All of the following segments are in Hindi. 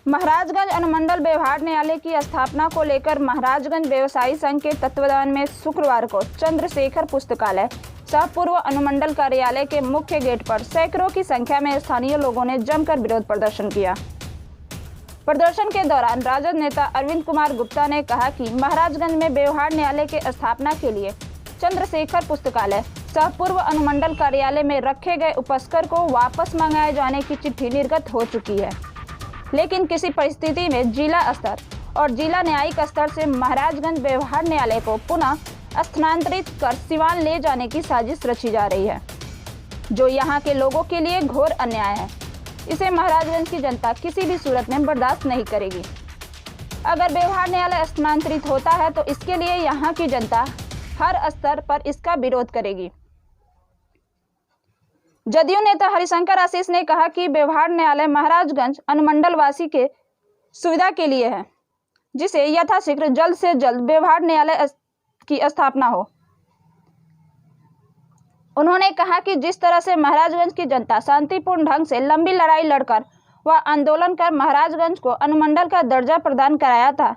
महाराजगंज अनुमंडल व्यवहार न्यायालय की स्थापना को लेकर महाराजगंज व्यवसायी संघ के तत्वावधान में शुक्रवार को चंद्रशेखर पुस्तकालय सह पूर्व अनुमंडल कार्यालय के मुख्य गेट पर सैकड़ों की संख्या में स्थानीय लोगों ने जमकर विरोध प्रदर्शन किया। प्रदर्शन के दौरान राजद नेता अरविंद कुमार गुप्ता ने कहा कि महाराजगंज में व्यवहार न्यायालय के स्थापना के लिए चंद्रशेखर पुस्तकालय सह पूर्व अनुमंडल कार्यालय में रखे गए उपस्कर को वापस मंगाए जाने की चिट्ठी निर्गत हो चुकी है, लेकिन किसी परिस्थिति में जिला स्तर और जिला न्यायिक स्तर से महाराजगंज व्यवहार न्यायालय को पुनः स्थानांतरित कर सिवान ले जाने की साजिश रची जा रही है, जो यहाँ के लोगों के लिए घोर अन्याय है। इसे महाराजगंज की जनता किसी भी सूरत में बर्दाश्त नहीं करेगी। अगर व्यवहार न्यायालय स्थानांतरित होता है तो इसके लिए यहाँ की जनता हर स्तर पर इसका विरोध करेगी। जदयू नेता हरिशंकर आशीष ने कहा कि व्यवहार न्यायालय महाराजगंज अनुमंडल वासी के सुविधा के लिए है, जिसे यथाशीघ्र जल्द से जल्द व्यवहार न्यायालय की स्थापना हो। उन्होंने कहा कि जिस तरह से महाराजगंज की जनता शांतिपूर्ण ढंग से लंबी लड़ाई लड़कर व आंदोलन कर महाराजगंज को अनुमंडल का दर्जा प्रदान कराया था,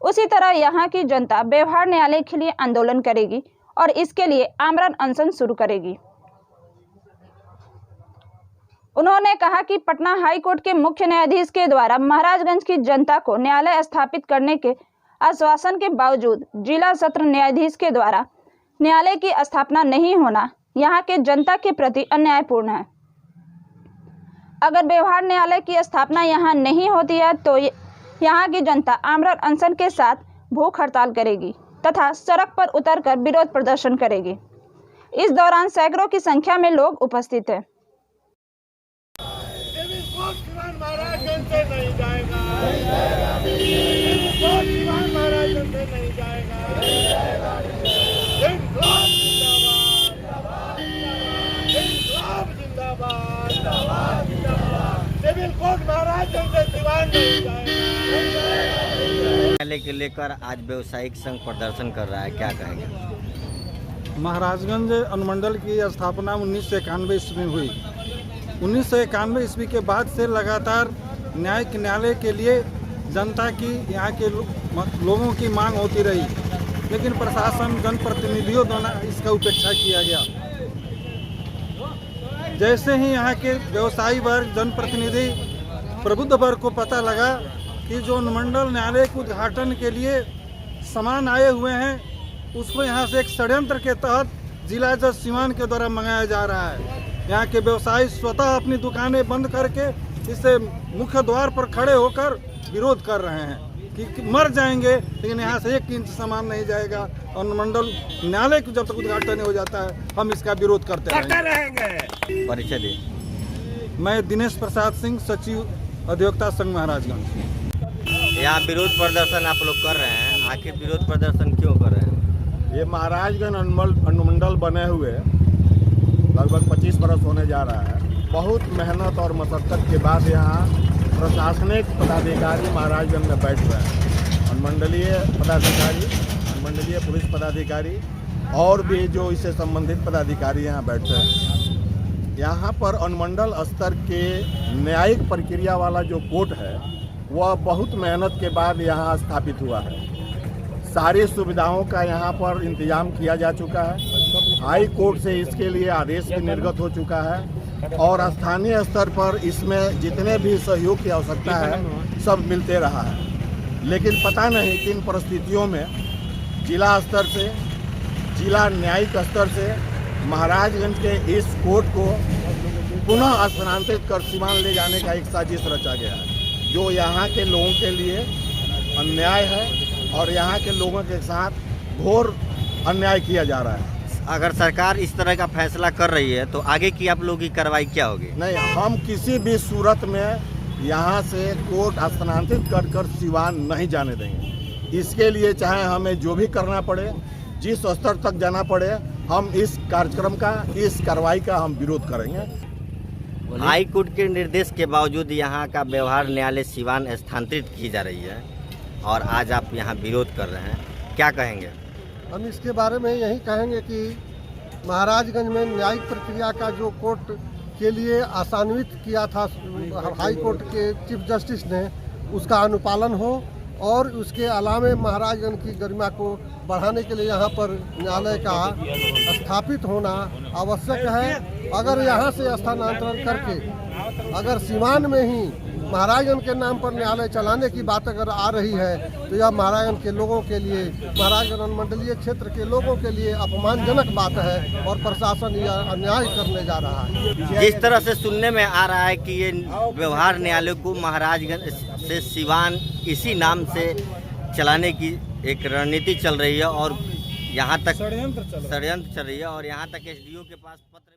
उसी तरह यहाँ की जनता व्यवहार न्यायालय के लिए आंदोलन करेगी और इसके लिए आमरण अनशन शुरू करेगी। उन्होंने कहा कि पटना हाई कोर्ट के मुख्य न्यायाधीश के द्वारा महाराजगंज की जनता को न्यायालय स्थापित करने के आश्वासन के बावजूद जिला सत्र न्यायाधीश के द्वारा न्यायालय की स्थापना नहीं होना यहाँ के जनता के प्रति अन्यायपूर्ण है। अगर व्यवहार न्यायालय की स्थापना यहाँ नहीं होती है तो यहाँ की जनता आमरण अनशन के साथ भूख हड़ताल करेगी तथा सड़क पर उतरकर विरोध प्रदर्शन करेगी। इस दौरान सैकड़ों की संख्या में लोग उपस्थित हैं। महाराजगंज से नहीं जाएगा, महाराजगंज से नहीं जाएगा। जिंदाबाद, सिविल कोर्ट महाराजगंज से सिवान नहीं जाएगा। न्यायालय के लेकर आज व्यवसायिक संघ प्रदर्शन कर रहा है, क्या कहेंगे? महाराजगंज अनुमंडल की स्थापना 1991 ईस्वी में हुई। 1991 ईस्वी के बाद से लगातार न्यायिक न्यायालय के लिए जनता की यहाँ के लोगों की मांग होती रही, लेकिन प्रशासन जनप्रतिनिधियों द्वारा इसका उपेक्षा किया गया। जैसे ही यहाँ के व्यवसायी वर्ग, जनप्रतिनिधि, प्रबुद्ध वर्ग को पता लगा कि जो अनुमंडल न्यायालय के उद्घाटन के लिए सामान आए हुए हैं, उसको यहाँ से एक षड्यंत्र के तहत जिला जज सिवान के द्वारा मंगाया जा रहा है। यहाँ के व्यवसायी स्वतः अपनी दुकानें बंद करके इसे मुख्य द्वार पर खड़े होकर विरोध कर रहे हैं कि मर जाएंगे, लेकिन यहाँ से 1 इंच सामान नहीं जाएगा। अनुमंडल न्यायालय को जब तक उद्घाटन हो जाता है, हम इसका विरोध करते रहेंगे। परिचय दें। मैं दिनेश प्रसाद सिंह, सचिव अधिवक्ता संघ महाराजगंज। यहाँ विरोध प्रदर्शन आप लोग कर रहे हैं, आखिर विरोध प्रदर्शन क्यों कर रहे हैं? ये महाराजगंज अनुमंडल बने हुए लगभग 25 बरस होने जा रहा है। बहुत मेहनत और मशक्कत के बाद यहाँ प्रशासनिक पदाधिकारी महाराजगंज में बैठ रहे हैं। अनुमंडलीय पदाधिकारी, अनुमंडलीय पुलिस पदाधिकारी और भी जो इससे संबंधित पदाधिकारी यहाँ बैठते हैं। यहाँ पर अनुमंडल स्तर के न्यायिक प्रक्रिया वाला जो कोर्ट है, वह बहुत मेहनत के बाद यहाँ स्थापित हुआ है। सारी सुविधाओं का यहाँ पर इंतजाम किया जा चुका है। हाई कोर्ट से इसके लिए आदेश भी निर्गत हो चुका है और स्थानीय स्तर पर इसमें जितने भी सहयोग की आवश्यकता है सब मिलते रहा है। लेकिन पता नहीं किन परिस्थितियों में जिला स्तर से, जिला न्यायिक स्तर से महाराजगंज के इस कोर्ट को पुनः स्थानांतरित कर सिवान ले जाने का एक साजिश रचा गया है, जो यहाँ के लोगों के लिए अन्याय है और यहाँ के लोगों के साथ घोर अन्याय किया जा रहा है। अगर सरकार इस तरह का फैसला कर रही है तो आगे की आप लोगों की कार्रवाई क्या होगी? नहीं, हम किसी भी सूरत में यहाँ से कोर्ट स्थानांतरित कर सिवान नहीं जाने देंगे। इसके लिए चाहे हमें जो भी करना पड़े, जिस स्तर तक जाना पड़े, हम इस कार्यक्रम का, इस कार्रवाई का हम विरोध करेंगे। हाई कोर्ट के निर्देश के बावजूद यहाँ का व्यवहार न्यायालय सिवान स्थानांतरित की जा रही है और आज आप यहाँ विरोध कर रहे हैं, क्या कहेंगे? हम इसके बारे में यही कहेंगे कि महाराजगंज में न्यायिक प्रक्रिया का जो कोर्ट के लिए आसान्वित किया था हाई कोर्ट के चीफ जस्टिस ने, उसका अनुपालन हो और उसके अलावे महाराजगंज की गरिमा को बढ़ाने के लिए यहाँ पर न्यायालय का स्थापित होना आवश्यक है। अगर यहाँ से स्थानांतरण करके अगर सीवान में ही महाराजगंज के नाम पर न्यायालय चलाने की बात अगर आ रही है तो यह महाराजगंज के लोगों के लिए, महाराजगंज अनुमंडलीय क्षेत्र के लोगों के लिए अपमानजनक बात है और प्रशासन यह अन्याय करने जा रहा है। जिस तरह से सुनने में आ रहा है कि ये व्यवहार न्यायालय को महाराजगंज से सिवान इसी नाम से चलाने की एक रणनीति चल रही है और यहाँ तक षड्यंत्र चल रही है और यहाँ तक SDO के पास पत्र